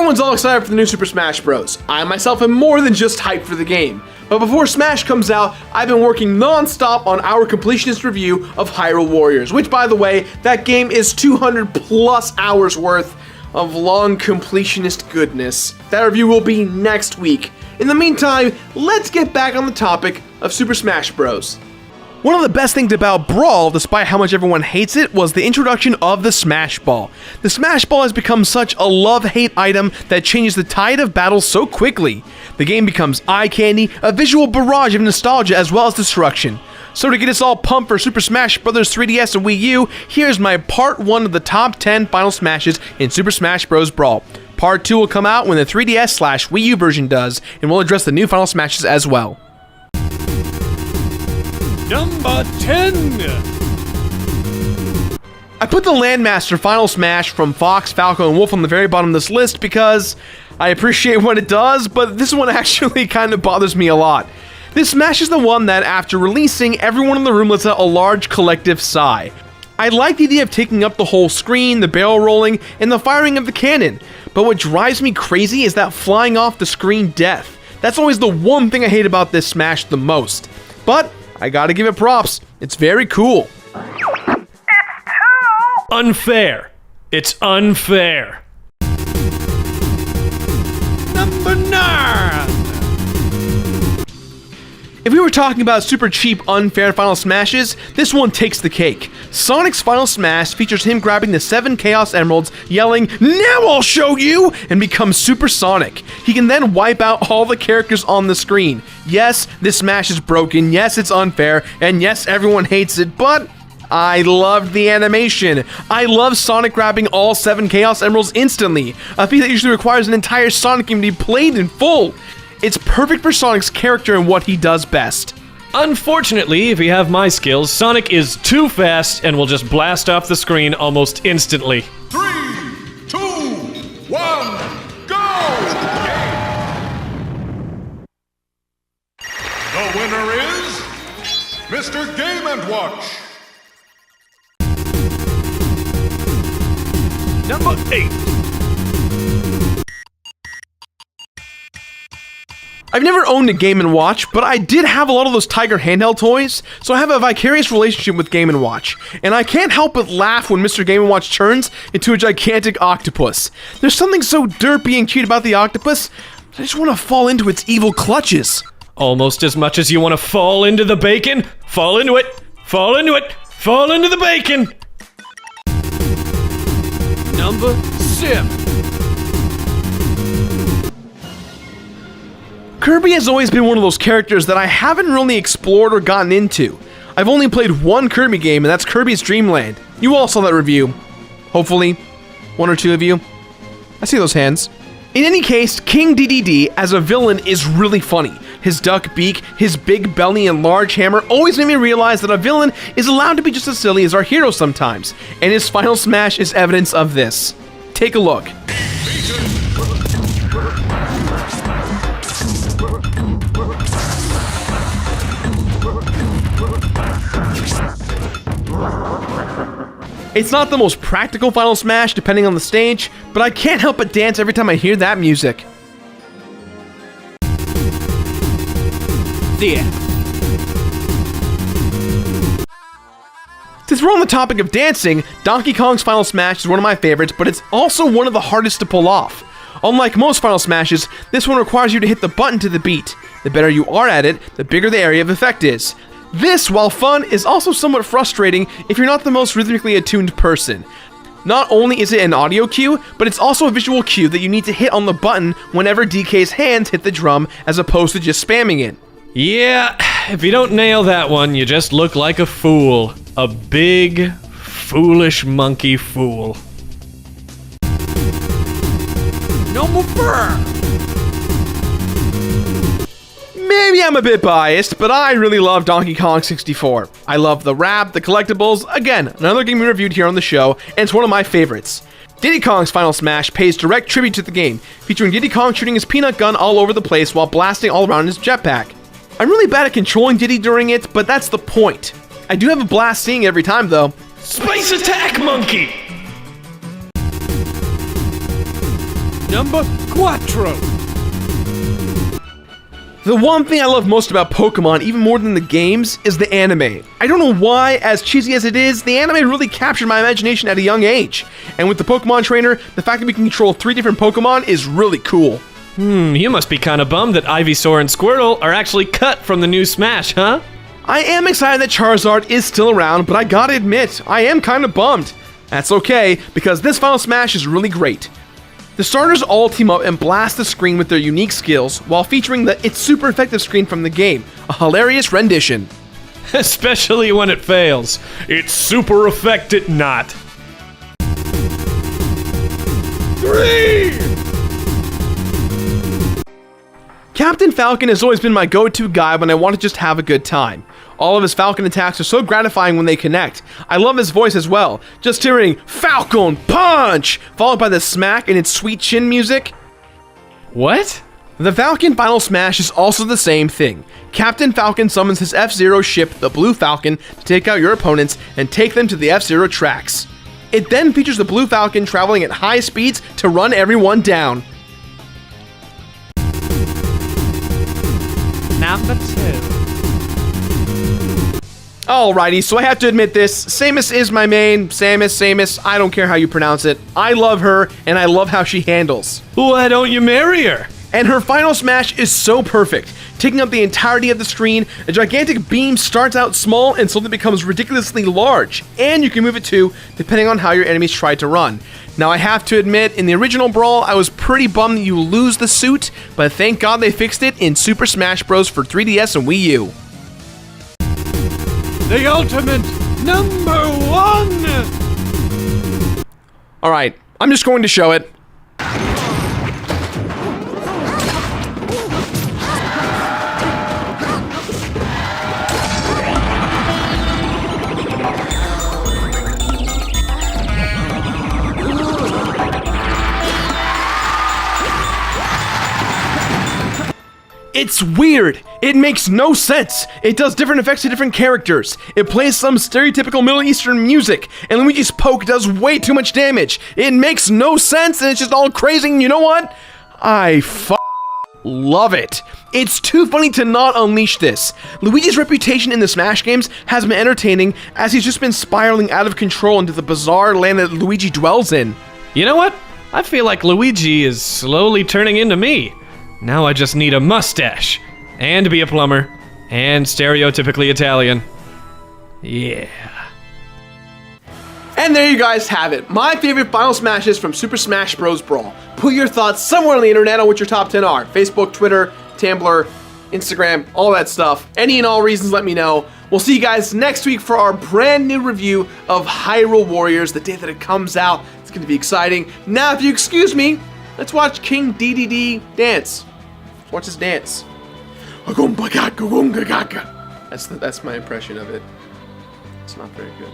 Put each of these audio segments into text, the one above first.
Everyone's all excited for the new Super Smash Bros. I myself am more than just hyped for the game. But before Smash comes out, I've been working non-stop on our completionist review of Hyrule Warriors, which, by the way, that game is 200 plus hours worth of long completionist goodness. That review will be next week. In the meantime, let's get back on the topic of Super Smash Bros. One of the best things about Brawl, despite how much everyone hates it, was the introduction of the Smash Ball. The Smash Ball has become such a love-hate item that changes the tide of battle so quickly. The game becomes eye candy, a visual barrage of nostalgia as well as destruction. So to get us all pumped for Super Smash Bros. 3DS and Wii U, here's my part 1 of the top 10 final smashes in Super Smash Bros. Brawl. Part 2 will come out when the 3DS/Wii U version does, and we'll address the new final smashes as well. Number 10! I put the Landmaster Final Smash from Fox, Falco, and Wolf on the very bottom of this list because I appreciate what it does, but this one actually kind of bothers me a lot. This smash is the one that, after releasing, everyone in the room lets out a large collective sigh. I like the idea of taking up the whole screen, the barrel rolling, and the firing of the cannon, but what drives me crazy is that flying off the screen death. That's always the one thing I hate about this smash the most. But I gotta give it props. It's very cool. It's too Unfair. It's unfair. Number 9! If we were talking about super cheap, unfair final smashes, this one takes the cake. Sonic's final smash features him grabbing the 7 Chaos Emeralds, yelling, "Now I'll show you!" and becomes Super Sonic. He can then wipe out all the characters on the screen. Yes, this smash is broken, yes, it's unfair, and yes, everyone hates it, but I loved the animation. I love Sonic grabbing all 7 Chaos Emeralds instantly, a feat that usually requires an entire Sonic game to be played in full. It's perfect for Sonic's character and what he does best. Unfortunately, if you have my skills, Sonic is too fast and will just blast off the screen almost instantly. 3, 2, 1, go! The winner is Mr. Game & Watch. Number 8. I've never owned a Game & Watch, but I did have a lot of those Tiger handheld toys, so I have a vicarious relationship with Game & Watch, and I can't help but laugh when Mr. Game & Watch turns into a gigantic octopus. There's something so derpy and cute about the octopus, I just want to fall into its evil clutches. Almost as much as you want to fall into the bacon. Fall into it. Fall into it. Fall into the bacon. Number 7. Kirby has always been one of those characters that I haven't really explored or gotten into. I've only played one Kirby game, and that's Kirby's Dream Land. You all saw that review. Hopefully. 1 or 2 of you. I see those hands. In any case, King DDD as a villain is really funny. His duck beak, his big belly, and large hammer always made me realize that a villain is allowed to be just as silly as our hero sometimes, and his final smash is evidence of this. Take a look. It's not the most practical final smash depending on the stage, but I can't help but dance every time I hear that music. Yeah. Since we're on the topic of dancing, Donkey Kong's final smash is one of my favorites, but it's also one of the hardest to pull off. Unlike most final smashes, this one requires you to hit the button to the beat. The better you are at it, the bigger the area of effect is. This, while fun, is also somewhat frustrating if you're not the most rhythmically attuned person. Not only is it an audio cue, but it's also a visual cue that you need to hit on the button whenever DK's hands hit the drum as opposed to just spamming it. Yeah, if you don't nail that one, you just look like a fool. A big, foolish monkey fool. Number 4. Maybe I'm a bit biased, but I really love Donkey Kong 64. I love the rap, the collectibles, again, another game we reviewed here on the show, and it's one of my favorites. Diddy Kong's final smash pays direct tribute to the game, featuring Diddy Kong shooting his peanut gun all over the place while blasting all around his jetpack. I'm really bad at controlling Diddy during it, but that's the point. I do have a blast seeing it every time though. Space Attack Monkey! Number cuatro. The one thing I love most about Pokemon, even more than the games, is the anime. I don't know why, as cheesy as it is, the anime really captured my imagination at a young age. And with the Pokemon Trainer, the fact that we can control 3 different Pokemon is really cool. You must be kind of bummed that Ivysaur and Squirtle are actually cut from the new Smash, huh? I am excited that Charizard is still around, but I gotta admit, I am kind of bummed. That's okay, because this Final Smash is really great. The starters all team up and blast the screen with their unique skills, while featuring the It's Super Effective screen from the game, a hilarious rendition. Especially when it fails. It's super effective not. 3! Captain Falcon has always been my go-to guy when I want to just have a good time. All of his Falcon attacks are so gratifying when they connect. I love his voice as well. Just hearing Falcon Punch, followed by the smack and its sweet chin music. What? The Falcon Final Smash is also the same thing. Captain Falcon summons his F-Zero ship, the Blue Falcon, to take out your opponents and take them to the F-Zero tracks. It then features the Blue Falcon traveling at high speeds to run everyone down. Number 2. Alrighty, so I have to admit this, Samus is my main, Samus, I don't care how you pronounce it. I love her, and I love how she handles. Why don't you marry her? And her final smash is so perfect. Taking up the entirety of the screen, a gigantic beam starts out small and slowly becomes ridiculously large, and you can move it too, depending on how your enemies try to run. Now I have to admit, in the original Brawl, I was pretty bummed that you lose the suit, but thank God they fixed it in Super Smash Bros. For 3DS and Wii U. The ultimate number 1! Alright, I'm just going to show it. It's weird. It makes no sense. It does different effects to different characters. It plays some stereotypical Middle Eastern music, and Luigi's poke does way too much damage. It makes no sense, and it's just all crazy, and you know what? I love it. It's too funny to not unleash this. Luigi's reputation in the Smash games has been entertaining, as he's just been spiraling out of control into the bizarre land that Luigi dwells in. You know what? I feel like Luigi is slowly turning into me. Now I just need a mustache, and be a plumber, and stereotypically Italian. Yeah. And there you guys have it. My favorite Final Smashes from Super Smash Bros. Brawl. Put your thoughts somewhere on the internet on what your top 10 are. Facebook, Twitter, Tumblr, Instagram, all that stuff. Any and all reasons, let me know. We'll see you guys next week for our brand new review of Hyrule Warriors, the day that it comes out. It's going to be exciting. Now, if you excuse me, let's watch King DDD dance. Let's watch his dance. That's my impression of it. It's not very good.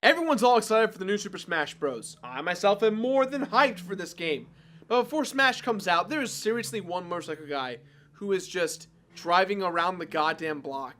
Everyone's all excited for the new Super Smash Bros. I myself am more than hyped for this game. But before Smash comes out, there is seriously one motorcycle guy who is just driving around the goddamn block.